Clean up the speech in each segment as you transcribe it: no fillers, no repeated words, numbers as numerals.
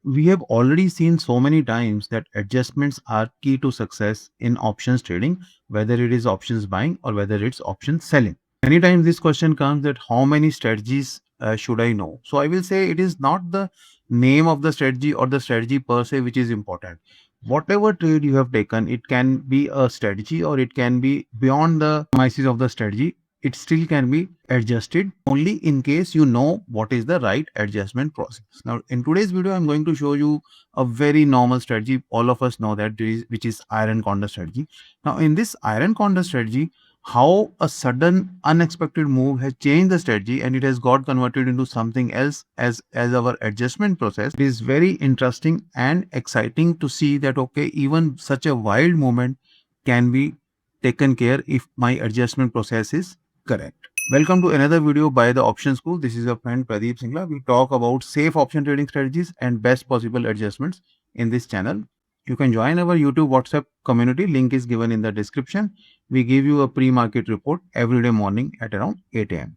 we have already seen so many times that adjustments are key to success in options trading, whether it is options buying or whether it's options selling. Many times this question comes that how many strategies should I know? So I will say it is not the name of the strategy or the strategy per se which is important. Whatever trade you have taken, it can be a strategy or it can be beyond the premises of the strategy. It still can be adjusted only in case you know what is the right adjustment process. Now, in today's video, I'm going to show you a very normal strategy. All of us know that, which is iron condor strategy. Now, in this iron condor strategy, how a sudden unexpected move has changed the strategy and it has got converted into something else as our adjustment process. It is very interesting and exciting to see that okay, even such a wild movement can be taken care if my adjustment process is correct. Welcome to another video by the Option School. This is your friend Pradeep Singla. We talk about safe option trading strategies and best possible adjustments in this channel. You can join our YouTube WhatsApp community. Link is given in the description. We give you a pre-market report every day morning at around 8 a.m.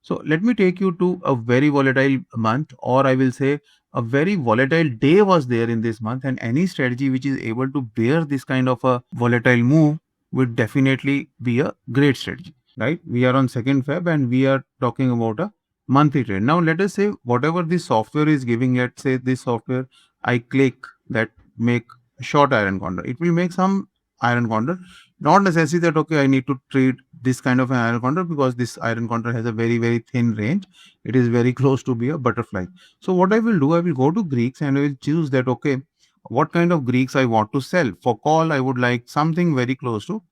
So let me take you to a very volatile month, or I will say a very volatile day was there in this month, and any strategy which is able to bear this kind of a volatile move would definitely be a great strategy, right? We are on 2nd Feb and we are talking about a monthly trade. Now let us say whatever this software is giving, let's say this software, I click that make short iron condor. It will make some iron condor. Not necessarily that okay, I need to trade this kind of an iron condor because this iron condor has a very thin range. It is very close to be a butterfly. So what I will do, I will go to Greeks and I will choose that okay, what kind of Greeks I want to sell. For call, I would like something very close to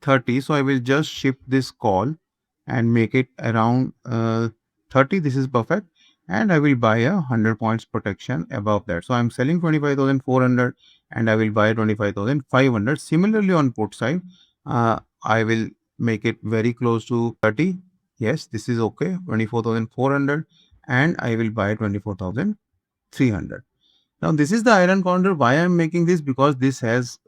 30. So I will just shift this call and make it around 30. This is perfect. And I will buy a 100 points protection above that. So I'm selling 25,400 and I will buy 25,500. Similarly on put side, I will make it very close to 30. Yes, this is okay. 24,400 and I will buy 24,300. Now this is the iron condor. Why I'm making this? Because this has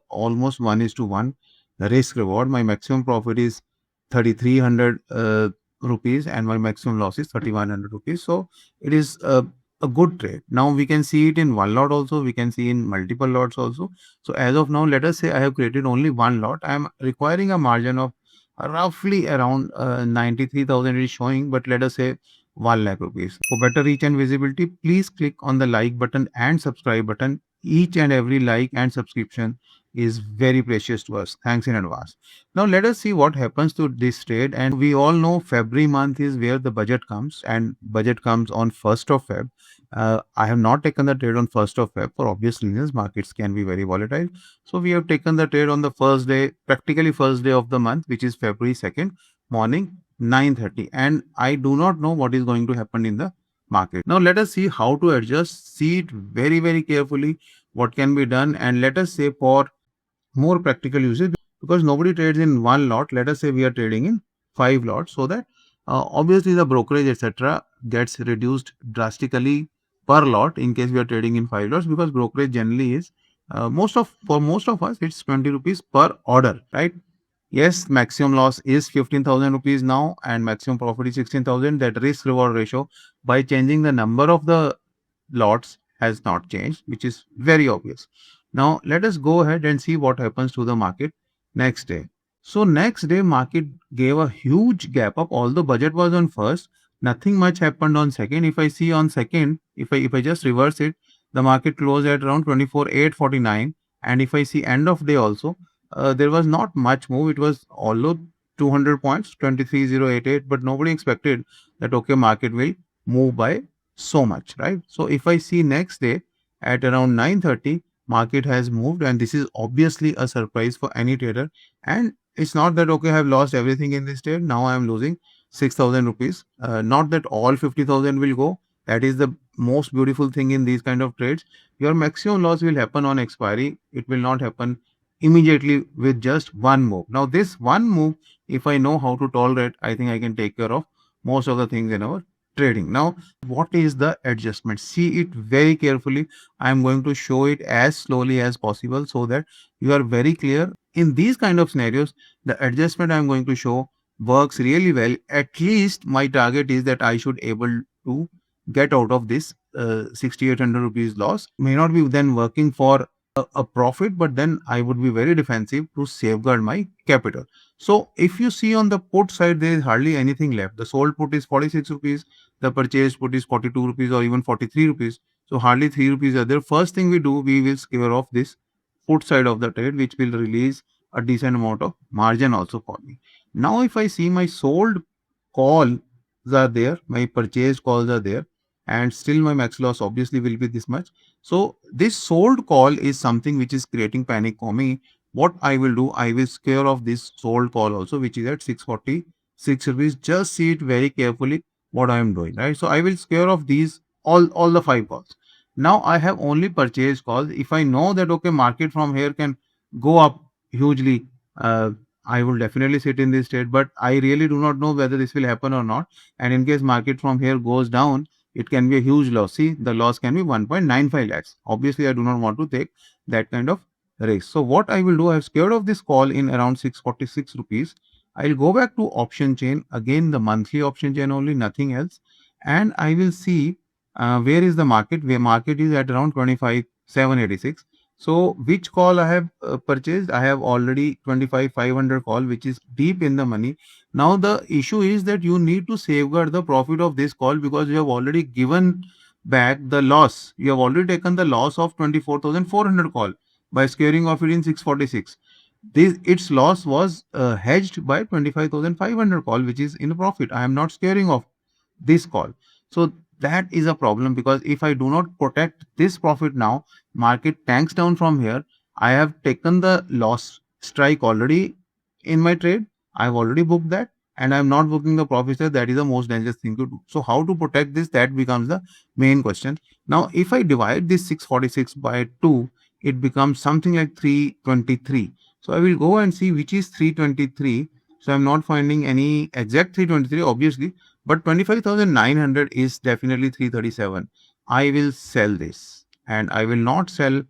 almost 1:1 risk reward. My maximum profit is 3,300 rupees and my maximum loss is 3,100 rupees. So it is a good trade. Now we can see it in one lot also. We can see in multiple lots also. So as of now, let us say I have created only one lot. I am requiring a margin of roughly around 93,000 is showing, but let us say 1 lakh rupees. For better reach and visibility, please click on the like button and subscribe button. Each and every like and subscription is very precious to us. Thanks in advance. Now let us see what happens to this trade. And we all know February month is where the budget comes, and budget comes on 1st of Feb. I have not taken the trade on 1st of Feb for obvious reasons. Markets can be very volatile. So we have taken the trade on the first day, practically first day of the month, which is February 2nd morning 9:30. And I do not know what is going to happen in the market. Now let us see how to adjust. See it very carefully what can be done. And let us say for more practical usage, because nobody trades in one lot, let us say we are trading in 5 lots, so that obviously the brokerage etc gets reduced drastically per lot in case we are trading in 5 lots, because brokerage generally is for most of us it's 20 rupees per order, right? Yes, maximum loss is 15,000 rupees now and maximum profit is 16,000. That risk reward ratio by changing the number of the lots has not changed, which is very obvious. Now let us go ahead and see what happens to the market next day. So next day market gave a huge gap up. Although budget was on first, nothing much happened on second. If I see on second, if I just reverse it, the market closed at around 24,849. And if I see end of day also, there was not much move. It was although 200 points, 23,088, but nobody expected that okay, market will move by so much, right? So if I see next day at around 9:30, market has moved, and this is obviously a surprise for any trader. And it's not that okay, I have lost everything in this trade, now I am losing 6,000 rupees. Not that all 50,000 will go. That is the most beautiful thing in these kind of trades. Your maximum loss will happen on expiry. It will not happen immediately with just one move. Now this one move, if I know how to tolerate, I think I can take care of most of the things in our trading. Now what is the adjustment? See it very carefully. I am going to show it as slowly as possible so that you are very clear. In these kind of scenarios, the adjustment I am going to show works really well. At least my target is that I should able to get out of this 6,800 rupees loss may not be then working for a profit, but then I would be very defensive to safeguard my capital. So if you see on the put side, there is hardly anything left. The sold put is 46 rupees, the purchased put is 42 rupees or even 43 rupees. So hardly 3 rupees are there. First thing we do, we will scare off this put side of the trade, which will release a decent amount of margin also for me. Now, if I see my sold calls are there, my purchased calls are there, and still my max loss obviously will be this much. So this sold call is something which is creating panic for me. What I will do, I will scare off this sold call also, which is at 646 rupees. Just see it very carefully what I am doing, right? So I will scare off these all the 5 calls. Now I have only purchased calls. If I know that okay, market from here can go up hugely, I will definitely sit in this trade, but I really do not know whether this will happen or not. And in case market from here goes down, it can be a huge loss. See, the loss can be 1.95 lakhs. Obviously, I do not want to take that kind of risk. So what I will do, I have scared of this call in around 646 rupees. I'll go back to option chain, again the monthly option chain only, nothing else. And I will see where is the market. Where market is at around 25,786. So which call I have purchased? I have already 25,500 call, which is deep in the money. Now the issue is that you need to safeguard the profit of this call because you have already given back the loss. You have already taken the loss of 24,400 call by squaring off it in 646. This its loss was hedged by 25,500 call, which is in a profit. I am not squaring off this call. So that is a problem because if I do not protect this profit now, market tanks down from here. I have taken the loss strike already in my trade. I've already booked that and I'm not booking the profits there. That is the most dangerous thing to do. So how to protect this? That becomes the main question. Now, if I divide this 646 by 2, it becomes something like 323. So I will go and see which is 323. So I'm not finding any exact 323, obviously, but 25,900 is definitely 337. I will sell this and I will not sell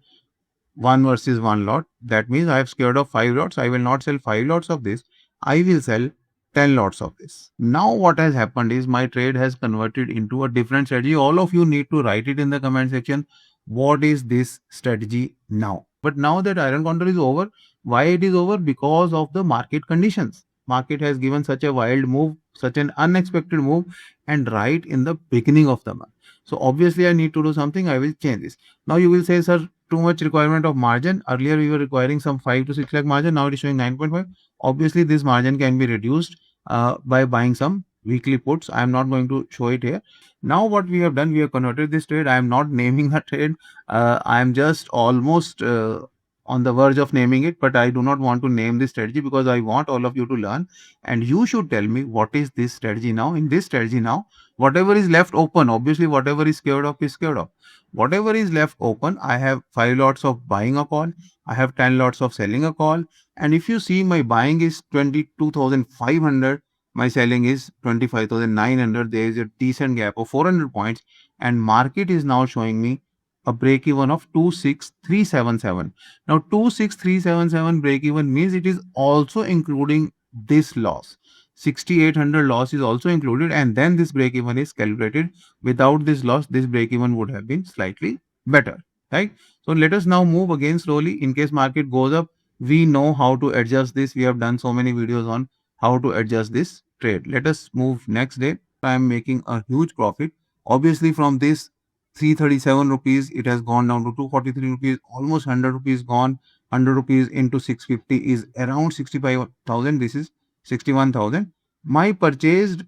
one versus one lot. That means I have scared of 5 lots. I will not sell 5 lots of this. I will sell 10 lots of this. Now what has happened is my trade has converted into a different strategy. All of you need to write it in the comment section. What is this strategy now? But now that iron counter is over, why it is over? Because of the market conditions. Market has given such a wild move, such an unexpected move, and right in the beginning of the month. So obviously I need to do something. I will change this. Now you will say, sir, too much requirement of margin. Earlier we were requiring some 5 to 6 lakh margin. Now it is showing 9.5. Obviously this margin can be reduced by buying some weekly puts. I am not going to show it here. Now what we have done, we have converted this trade. I am not naming the trade. I am just almost on the verge of naming it, but I do not want to name this strategy because I want all of you to learn and you should tell me what is this strategy now. In this strategy now, whatever is left open, obviously whatever is scared of is scared of. Whatever is left open, I have 5 lots of buying a call. I have 10 lots of selling a call. And if you see, my buying is 22,500. My selling is 25,900. There is a decent gap of 400 points. And market is now showing me a break even of 26,377. Now 26,377 break even means it is also including this loss. 6,800 loss is also included, and then this break even is calculated. Without this loss, this break even would have been slightly better, right? So let us now move again slowly. In case market goes up, we know how to adjust this. We have done so many videos on how to adjust this trade. Let us move next day. I am making a huge profit. Obviously from this 337 rupees, it has gone down to 243 rupees, almost 100 rupees gone. 100 rupees into 650 is around 65,000. This is 61,000. My purchased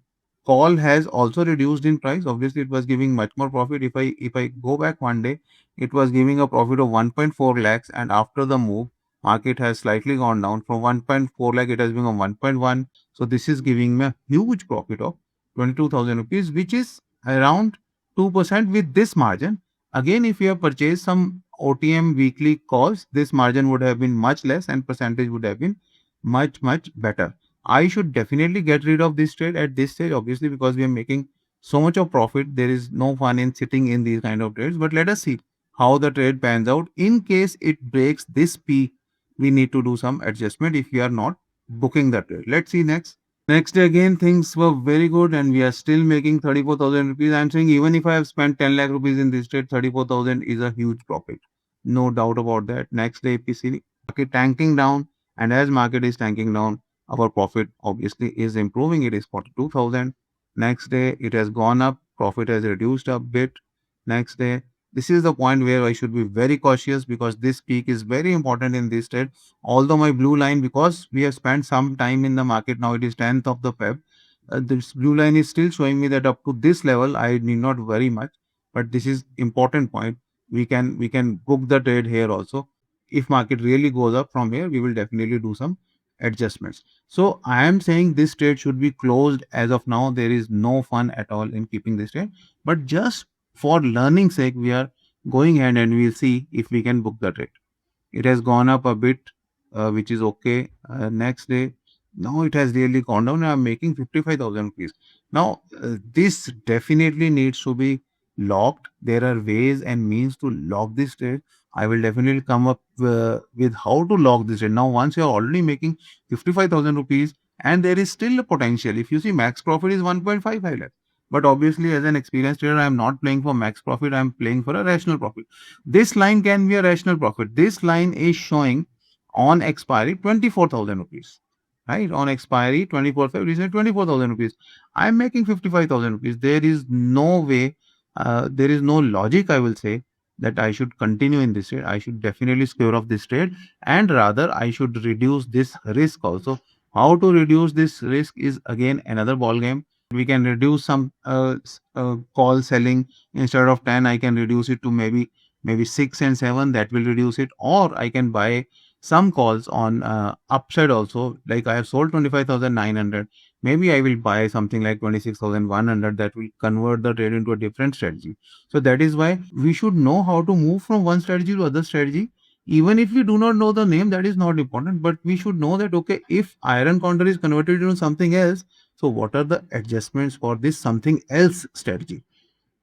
call has also reduced in price. Obviously it was giving much more profit. If I go back one day, it was giving a profit of 1.4 lakhs, and after the move, market has slightly gone down from 1.4 lakh, it has become 1.1. So this is giving me a huge profit of 22,000 rupees, which is around 2% with this margin. Again, if you have purchased some OTM weekly calls, this margin would have been much less and percentage would have been much better. I should definitely get rid of this trade at this stage, obviously, because we are making so much of profit. There is no fun in sitting in these kind of trades. But let us see how the trade pans out. In case it breaks this P, we need to do some adjustment if we are not booking the trade. Let's see next. Next day again things were very good and we are still making 34,000 rupees. I'm saying even if I have spent 10 lakh rupees in this trade, 34,000 is a huge profit. No doubt about that. Next day, if we see market tanking down, and as market is tanking down, our profit obviously is improving. It is 42,000. Next day, it has gone up. Profit has reduced a bit. Next day, this is the point where I should be very cautious because this peak is very important in this trade. Although my blue line, because we have spent some time in the market, now it is 10th of the Feb. This blue line is still showing me that up to this level, I need not worry much. But this is important point. We can book the trade here also. If market really goes up from here, we will definitely do some adjustments. So I am saying this trade should be closed as of now. There is no fun at all in keeping this trade. But just for learning sake, we are going ahead and we'll see if we can book the trade. It has gone up a bit, which is okay. Next day, now it has really gone down. I'm making 55,000 rupees. Now, this definitely needs to be locked. There are ways and means to lock this trade. I will definitely come up with how to lock this trade. Now, once you're already making 55,000 rupees, and there is still a potential. If you see, max profit is 1.55 lakh. But obviously, as an experienced trader, I am not playing for max profit. I am playing for a rational profit. This line can be a rational profit. This line is showing on expiry 24,000 rupees. Right? On expiry 24 February, 24,000 rupees. I am making 55,000 rupees. There is no way, there is no logic, I will say, that I should continue in this trade. I should definitely square off this trade, and rather I should reduce this risk also. How to reduce this risk is again another ball game. We can reduce some call selling. Instead of 10, I can reduce it to maybe 6 and 7. That will reduce it. Or I can buy some calls on upside also. Like I have sold 25,900. Maybe I will buy something like 26,100. That will convert the trade into a different strategy. So that is why we should know how to move from one strategy to other strategy. Even if we do not know the name, that is not important. But we should know that, okay, if iron counter is converted into something else, so what are the adjustments for this something else strategy?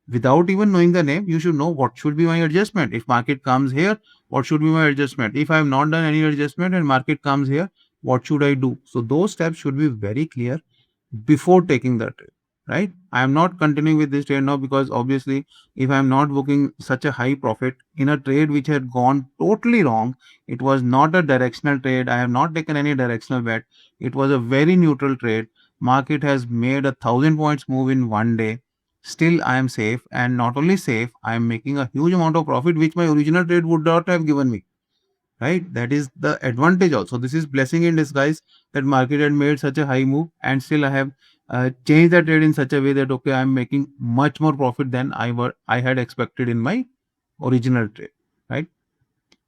Without even knowing the name, you should know what should be my adjustment. If market comes here, what should be my adjustment? If I have not done any adjustment and market comes here, what should I do? So those steps should be very clear before taking the trade, right? I am not continuing with this trade now because obviously if I am not booking such a high profit in a trade which had gone totally wrong, it was not a directional trade. I have not taken any directional bet. It was a very neutral trade. Market has made 1,000 points move in one day. Still I am safe, and not only safe, I am making a huge amount of profit which my original trade would not have given me, right? That is the advantage also. This is blessing in disguise that market had made such a high move and still I have changed the trade in such a way that, okay, I am making much more profit than I had expected in my original trade, right?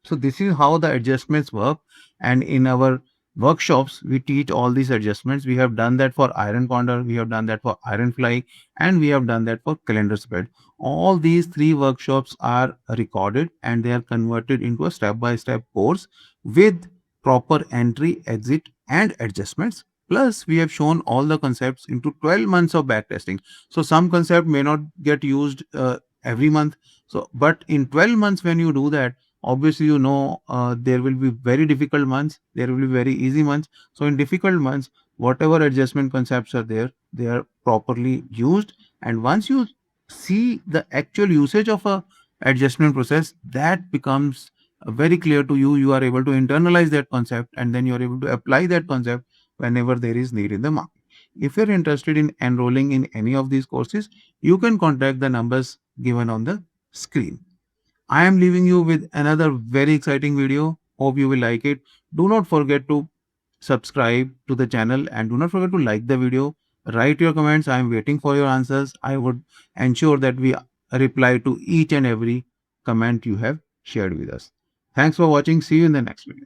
So this is how the adjustments work, and in our workshops we teach all these adjustments. We have done that for iron condor, we have done that for iron fly, and we have done that for calendar spread. All these three workshops are recorded and they are converted into a step-by-step course with proper entry, exit, and adjustments. Plus, we have shown all the concepts into 12 months of backtesting. So some concept may not get used every month. So, but in 12 months, when you do that, obviously there will be very difficult months, there will be very easy months. So in difficult months, whatever adjustment concepts are there, they are properly used. And once you see the actual usage of a adjustment process, that becomes very clear to you. You are able to internalize that concept, and then you are able to apply that concept whenever there is need in the market. If you're interested in enrolling in any of these courses, you can contact the numbers given on the screen. I am leaving you with another very exciting video. Hope you will like it. Do not forget to subscribe to the channel and do not forget to like the video. Write your comments. I am waiting for your answers. I would ensure that we reply to each and every comment you have shared with us. Thanks for watching. See you in the next video.